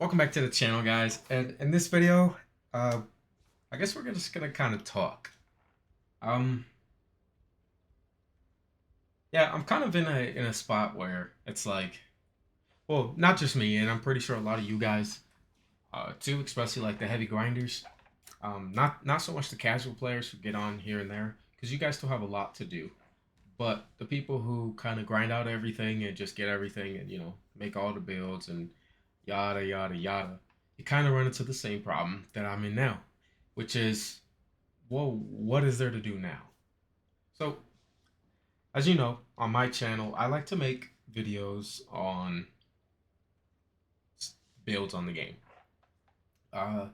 Welcome back to the channel, guys. And in this video, uh, I guess we're just gonna kind of talk. Um, yeah, I'm kind of in a spot where it's like, well, not just me, and I'm pretty sure a lot of you guys, too, especially like the heavy grinders. Not so much the casual players who get on here and there, because you guys still have a lot to do. But the people who kind of grind out everything and just get everything and make all the builds and yada yada yada, you kind of run into the same problem that I'm in now, which is, well, what is there to do now? So, as you know, on my channel, I like to make videos on builds on the game. Uh,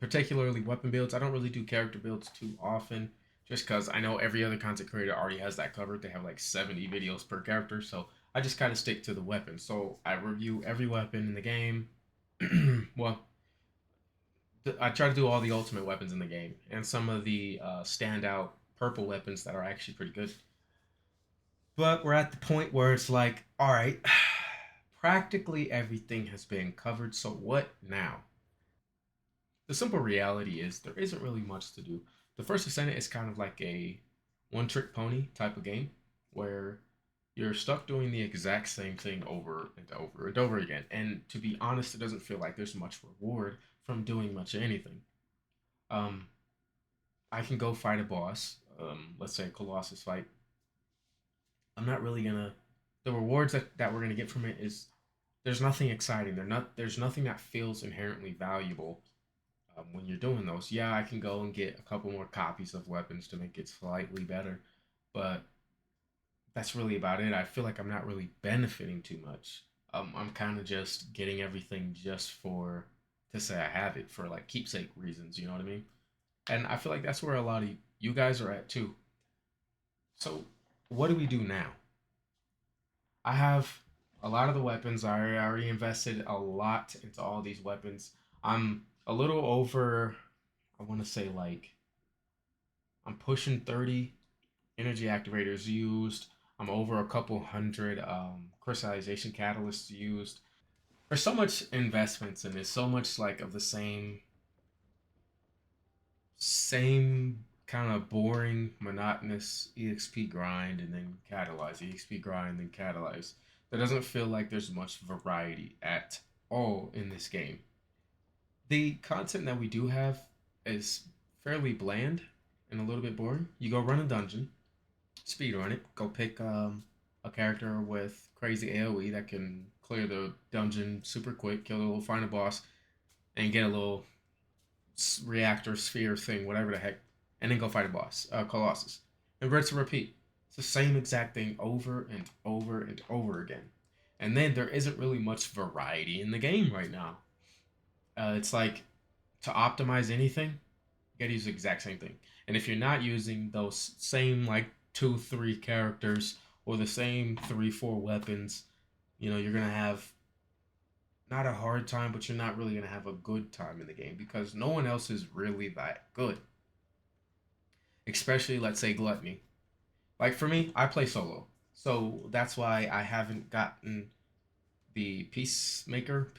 Particularly weapon builds. I don't really do character builds too often, just because I know every other content creator already has that covered. They have like 70 videos per character, so I just kind of stick to the weapon. So I review every weapon in the game. Well, I try to do all the ultimate weapons in the game and some of the standout purple weapons that are actually pretty good. But we're at the point where it's like, all right, practically everything has been covered. So what now? The simple reality is there isn't really much to do. The first Descendant is kind of like a one trick pony type of game where you're stuck doing the exact same thing over and over and over again. And to be honest, it doesn't feel like there's much reward from doing much of anything. Um, I can go fight a boss, let's say a Colossus fight. I'm not really gonna. The rewards that we're gonna get from it is there's nothing exciting. There's nothing that feels inherently valuable when you're doing those. Yeah, I can go and get a couple more copies of weapons to make it slightly better, but that's really about it. I feel like I'm not really benefiting too much. I'm kind of just getting everything just for to say I have it for like keepsake reasons. You know what I mean? And I feel like that's where a lot of you guys are at too. So what do we do now? I have a lot of the weapons. I already invested a lot into all these weapons. I'm a little over, I want to say like, I'm pushing 30 energy activators used. I'm over a couple hundred crystallization catalysts used. There's so much investments and there's so much like of the same kind of boring, monotonous EXP grind and then catalyze, EXP grind, then catalyze. There doesn't feel like there's much variety at all in this game. The content that we do have is fairly bland and a little bit boring. You go run a dungeon, speed run it, go pick a character with crazy AoE that can clear the dungeon super quick, kill a little final boss, and get a little reactor sphere thing, whatever the heck, and then go fight a boss, Colossus, and rinse and repeat. It's the same exact thing over and over and over again. And then there isn't really much variety in the game right now. It's like to optimize anything, you gotta use the exact same thing. And if you're not using those same like two, three characters or the same three, four weapons, you're gonna have not a hard time, but you're not really gonna have a good time in the game because no one else is really that good. Especially, let's say, Gluttony. Like for me, I play solo, so that's why I haven't gotten the Peacemaker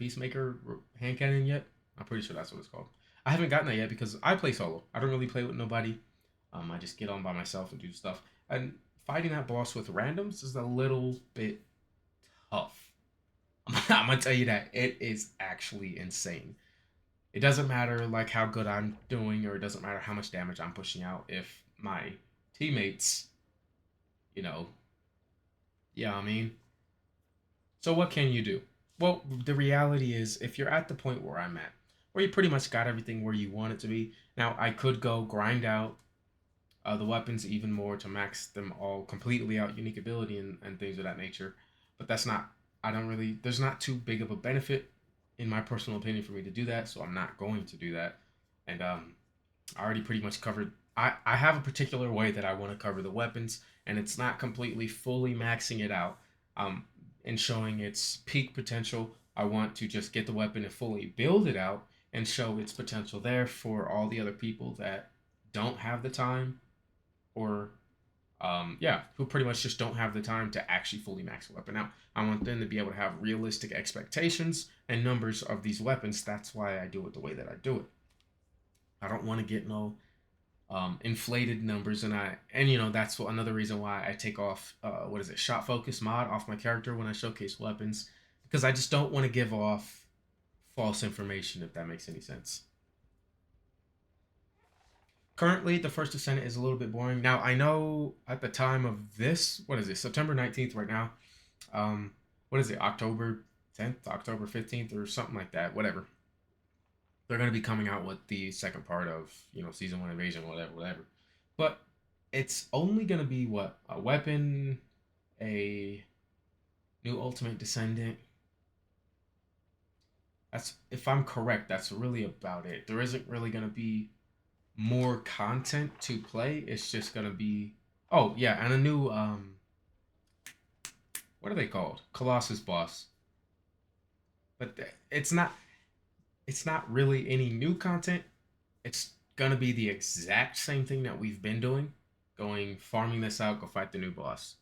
hand cannon yet. I'm pretty sure that's what it's called. I haven't gotten that yet because I play solo. I don't really play with nobody. I just get on by myself and do stuff. And fighting that boss with randoms is a little bit tough. I'm gonna tell you that it is actually insane. It doesn't matter like how good I'm doing, or it doesn't matter how much damage I'm pushing out if my teammates, you know, yeah, I mean. So what can you do? Well, the reality is, if you're at the point where I'm at, where you pretty much got everything where you want it to be, now I could go grind out the weapons even more to max them all completely out, unique ability and things of that nature. But that's not, I don't really, there's not too big of a benefit in my personal opinion for me to do that, so I'm not going to do that. And I already pretty much covered. I have a particular way that I want to cover the weapons, and it's not completely fully maxing it out um, and showing its peak potential. I want to just get the weapon and fully build it out and show its potential there for all the other people that don't have the time or Yeah, who pretty much just don't have the time to actually fully max a weapon out. I want them to be able to have realistic expectations and numbers of these weapons. That's why I do it the way that I do it. I don't want to get no inflated numbers, and you know that's another reason why I take off what is it, shot focus mod off my character when I showcase weapons, because I just don't want to give off false information, if that makes any sense. Currently, the first Descendant is a little bit boring. Now I know at the time of this, what is it, September 19th right now. Um, what is it, October 10th, October 15th, or something like that. Whatever. They're gonna be coming out with the second part of season one invasion, whatever, whatever. But it's only gonna be what, a weapon, a new Ultimate Descendant. That's, if I'm correct, that's really about it. There isn't really gonna be more content to play. It's just gonna be, oh yeah, and a new what are they called? Colossus boss. But it's not really any new content. It's gonna be the exact same thing that we've been doing. Going farming this out, go fight the new boss.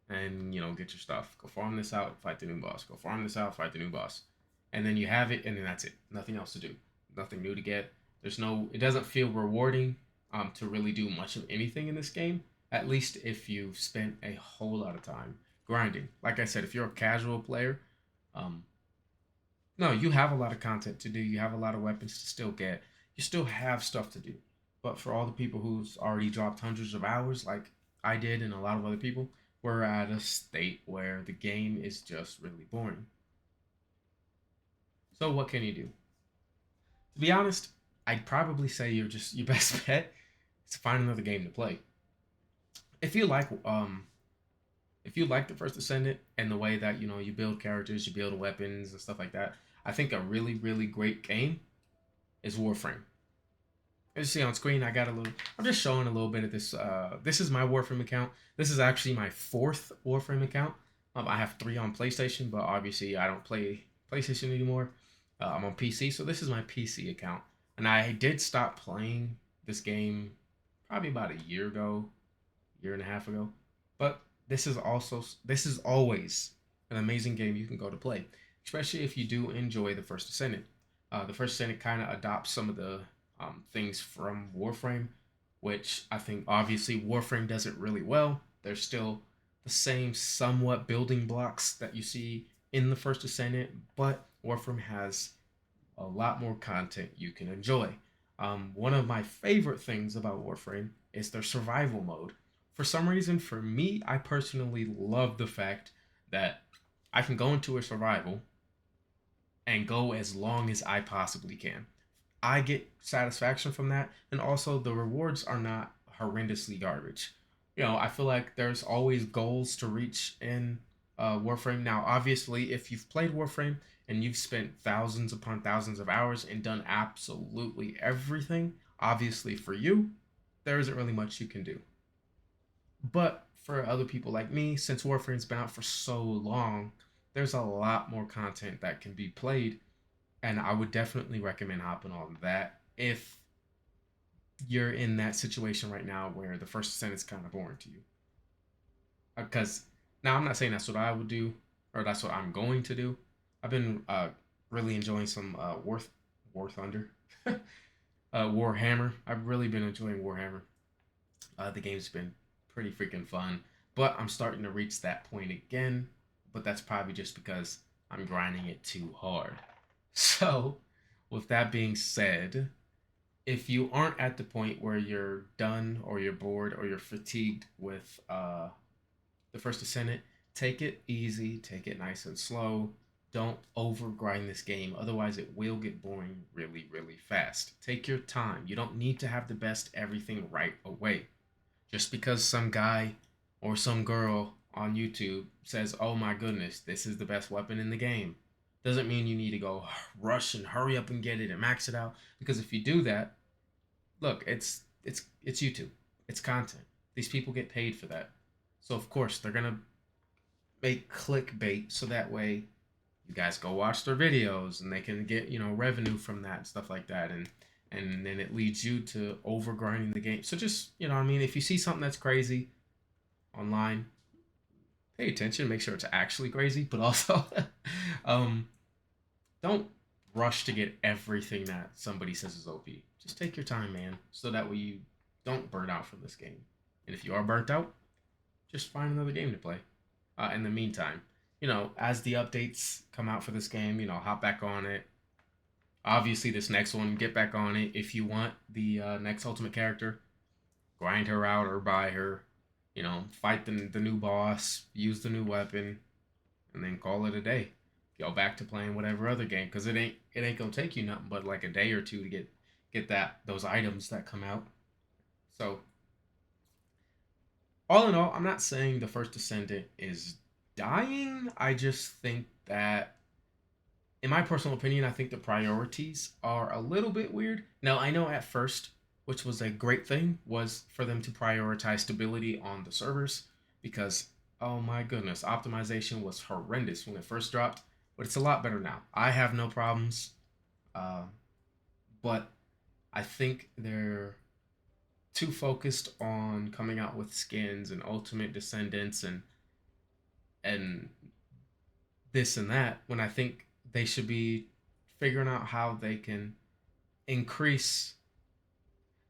And get your stuff. Go farm this out, fight the new boss. Go farm this out, fight the new boss. And then you have it, and then that's it. Nothing else to do. Nothing new to get. It doesn't feel rewarding to really do much of anything in this game. At least if you've spent a whole lot of time grinding. Like I said, if you're a casual player, um, no, you have a lot of content to do. You have a lot of weapons to still get. You still have stuff to do. But for all the people who's already dropped hundreds of hours, like I did and a lot of other people, we're at a state where the game is just really boring. So what can you do? To be honest, I'd probably say your best bet is to find another game to play. If you like if you like the first Descendant and the way that you build characters, you build weapons and stuff like that, I think a really really great game is Warframe. As you see on screen, I got a little. I'm just showing a little bit of this. This is my Warframe account. This is actually my fourth Warframe account. I have three on PlayStation, but obviously I don't play PlayStation anymore. I'm on PC, so this is my PC account. And I did stop playing this game probably about a year ago, year and a half ago. But this is always an amazing game you can go to play, especially if you do enjoy the First Descendant. The First Descendant kind of adopts some of the things from Warframe, which I think obviously Warframe does it really well. There's still the same somewhat building blocks that you see in the First Descendant, but Warframe has a lot more content you can enjoy. One of my favorite things about Warframe is their survival mode. For some reason, for me, I personally love the fact that I can go into a survival and go as long as I possibly can. I get satisfaction from that, and also the rewards are not horrendously garbage. I feel like there's always goals to reach in Warframe. Now, obviously, if you've played Warframe and you've spent thousands upon thousands of hours and done absolutely everything, obviously for you, there isn't really much you can do. But for other people like me, since Warframe's been out for so long, there's a lot more content that can be played, and I would definitely recommend hopping on that if you're in that situation right now where the first ascent is kind of boring to you. Because now I'm not saying that's what I would do or that's what I'm going to do. I've been really enjoying some War Thunder, Warhammer. I've really been enjoying Warhammer. The game's been pretty freaking fun, but I'm starting to reach that point again. But that's probably just because I'm grinding it too hard. So, with that being said, if you aren't at the point where you're done or you're bored or you're fatigued with the first Descendant, take it easy, take it nice and slow. Don't over grind this game, otherwise it will get boring really, really fast. Take your time. You don't need to have the best everything right away. Just because some guy or some girl on YouTube says, "Oh my goodness, this is the best weapon in the game," doesn't mean you need to go rush and hurry up and get it and max it out. Because if you do that, look, it's YouTube, it's content. These people get paid for that, so of course they're gonna make clickbait so that way you guys go watch their videos and they can get revenue from that and stuff like that, and then it leads you to over grinding the game. So just, if you see something that's crazy, online, pay attention, make sure it's actually crazy, but also um, don't rush to get everything that somebody says is OP. Just take your time, man, so that way you don't burn out from this game. And if you are burnt out, just find another game to play. In the meantime, as the updates come out for this game, hop back on it. Obviously, this next one, get back on it. If you want the next ultimate character, grind her out or buy her. Fight the new boss, use the new weapon, and then call it a day. Go back to playing whatever other game, because it ain't gonna take you nothing but like a day or two to get those items that come out. So all in all, I'm not saying the first Descendant is dying. I just think that, in my personal opinion, I think the priorities are a little bit weird. Now, I know at first, which was a great thing, was for them to prioritize stability on the servers because, oh my goodness, optimization was horrendous when it first dropped, but it's a lot better now. I have no problems, uh, but I think they're too focused on coming out with skins and ultimate descendants and this and that when I think they should be figuring out how they can increase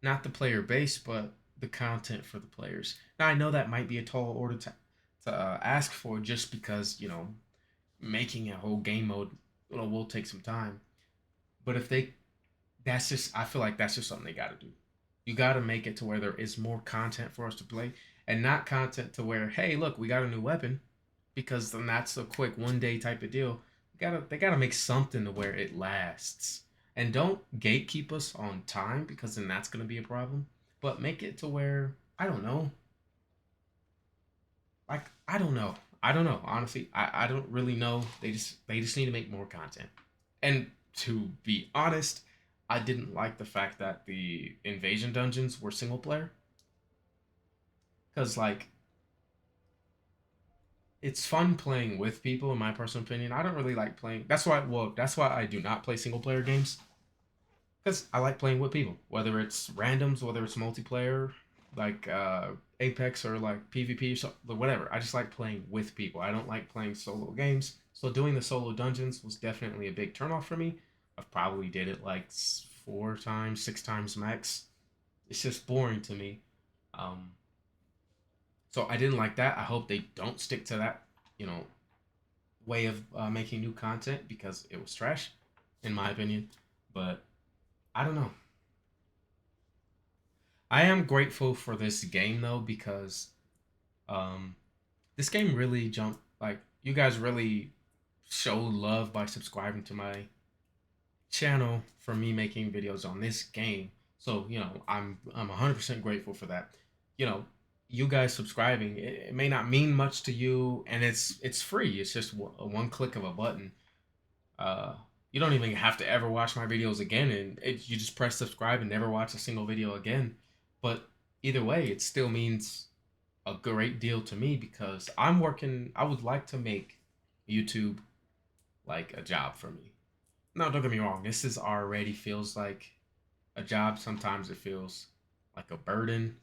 not the player base but the content for the players. Now I know that might be a tall order to ask for, just because making a whole game mode will take some time. But if they that's just I feel like that's just something they got to do. You got to make it to where there is more content for us to play, and not content to where, hey, look, we got a new weapon, because then that's a quick 1 day type of deal. They gotta make something to where it lasts, and don't gatekeep us on time, because then that's gonna be a problem. But make it to where, I don't know, like, I don't know, honestly, I don't really know. They just need to make more content. And to be honest, I didn't like the fact that the invasion dungeons were single player, because like it's fun playing with people, in my personal opinion. I don't really like playing. That's why I do not play single player games, because I like playing with people, whether it's randoms, whether it's multiplayer, like Apex, or like PvP, or something, whatever. I just like playing with people. I don't like playing solo games. So doing the solo dungeons was definitely a big turnoff for me. I've probably did it like 4 times, 6 times max. It's just boring to me. Um, so I didn't like that. I hope they don't stick to that, you know, way of making new content, because it was trash, in my opinion. But I don't know. I am grateful for this game though, because um, this game really jumped. Like, you guys really showed love by subscribing to my channel for me making videos on this game. So I'm 100% grateful for that. You know, you guys subscribing, it may not mean much to you, and it's free. It's just one click of a button. Uh, you don't even have to ever watch my videos again, and you just press subscribe and never watch a single video again. But either way, it still means a great deal to me, because I'm working. I would like to make YouTube like a job for me. No, don't get me wrong. This is already feels like a job. Sometimes it feels like a burden.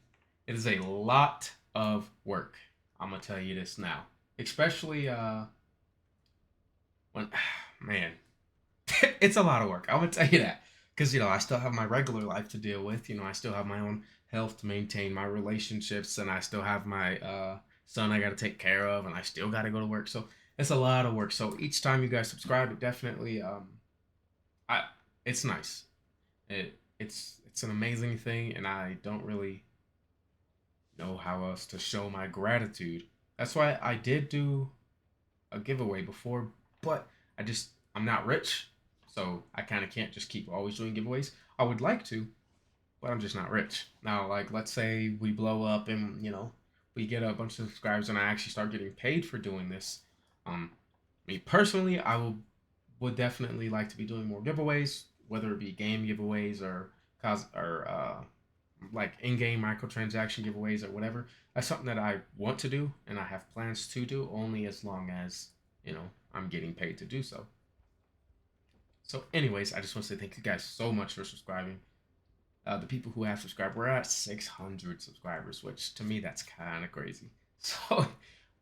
It is a lot of work. I'm gonna tell you this now, especially when man, it's a lot of work. I'm gonna tell you that, because I still have my regular life to deal with. I still have my own health to maintain, my relationships, and I still have my son I got to take care of, and I still got to go to work. So it's a lot of work. So each time you guys subscribe, it definitely I it's nice. It's an amazing thing, and I don't really know how else to show my gratitude. That's why I did do a giveaway before, but I'm not rich, so I kind of can't just keep always doing giveaways. I would like to, but I'm just not rich. Now, like, let's say we blow up and we get a bunch of subscribers, and I actually start getting paid for doing this. Um, Me personally, would definitely like to be doing more giveaways, whether it be game giveaways or like in-game microtransaction giveaways or whatever. That's something that I want to do, and I have plans to do, only as long as I'm getting paid to do so. So, anyways, I just want to say thank you guys so much for subscribing. The people who have subscribed, we're at 600 subscribers, which to me that's kind of crazy. So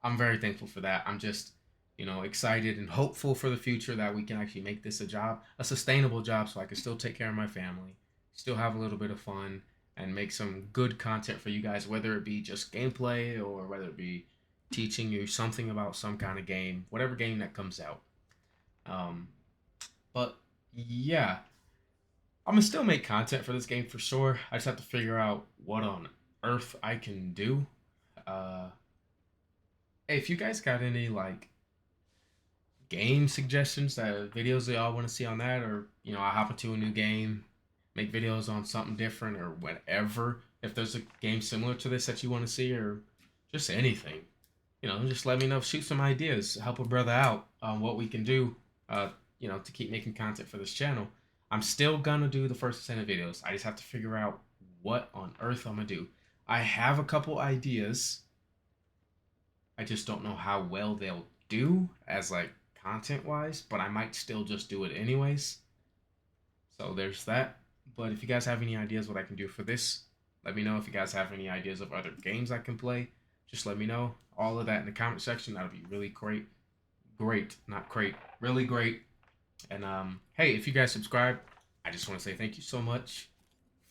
I'm very thankful for that. I'm just, excited and hopeful for the future that we can actually make this a job, a sustainable job, so I can still take care of my family, still have a little bit of fun, and make some good content for you guys, whether it be just gameplay or whether it be teaching you something about some kind of game, whatever game that comes out. Um, but yeah, I'm gonna still make content for this game for sure. I just have to figure out what on earth I can do. Uh, hey, if you guys got any like game suggestions, that videos that y'all want to see on that, or I hop into a new game, make videos on something different, or whatever. If there's a game similar to this that you want to see, or just anything, just let me know. Shoot some ideas. Help a brother out on what we can do. To keep making content for this channel. I'm still gonna do the first Descendant videos. I just have to figure out what on earth I'm gonna do. I have a couple ideas. I just don't know how well they'll do as like content wise, but I might still just do it anyways. So there's that. But if you guys have any ideas what I can do for this, let me know. If you guys have any ideas of other games I can play, just let me know. All of that in the comment section. That'll be really great. Great, not great. Really great. And hey, if you guys subscribe, I just want to say thank you so much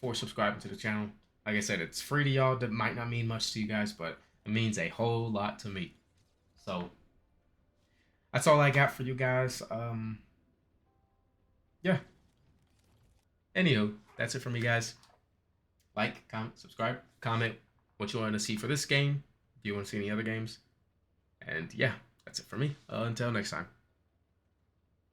for subscribing to the channel. Like I said, it's free to y'all. That might not mean much to you guys, but it means a whole lot to me. So that's all I got for you guys. Yeah. Anywho, that's it for me, guys. Like, comment, subscribe, comment what you want to see for this game. Do you want to see any other games? And yeah, that's it for me. Until next time.